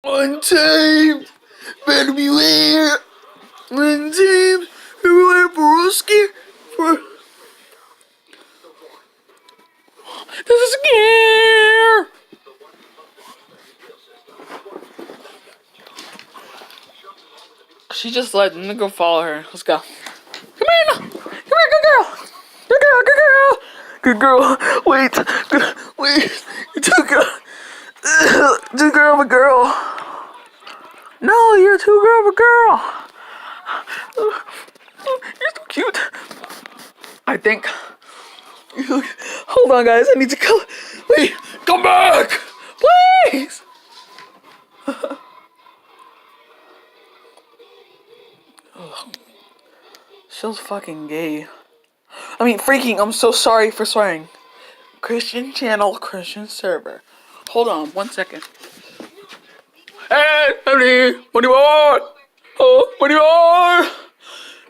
Untamed, better beware. Untamed, everywhere, Broski. For this is scare. She just let the nigga follow her. Let's go. Come here, no. Come here, good girl. Good girl, good girl. Good girl. Wait, wait. Too girl. Too girl of a girl. No, you're too girl of a girl. You're so cute. I think. Hold on, guys. I need to go. Wait, come back, please. She's fucking gay. I mean, freaking. I'm so sorry for swearing. Christian channel, Christian server. Hold on, 1 second. Hey, honey, what do you want? Oh, what do you want?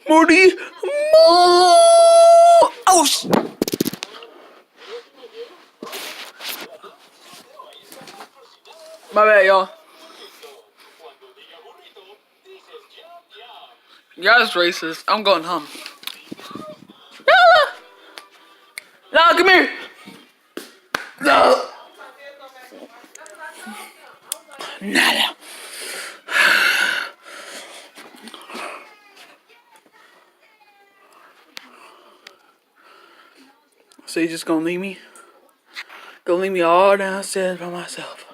Moody, oh, my bad, y'all. Yeah, it's racist. I'm going home. No, come here. No. Nada. So you just gonna leave me? Gonna leave me all downstairs by myself?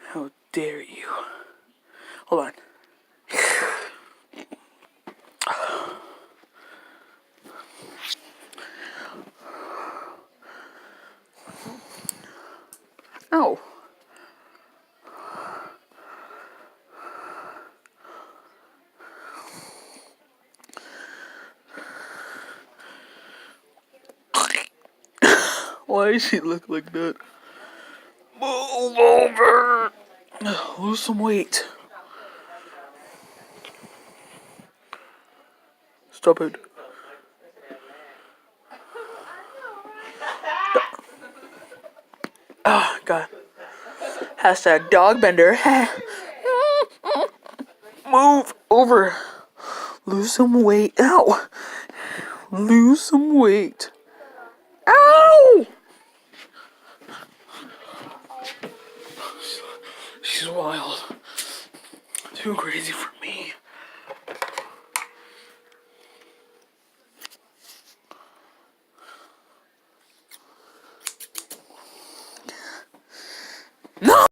How dare you? Hold on. Ow. Why does she look like that? Move over. Lose some weight. Stop it. Oh, God. Hashtag dog bender. Move over. Lose some weight. Ow. Lose some weight. Ow! She's wild. Too crazy for me. No!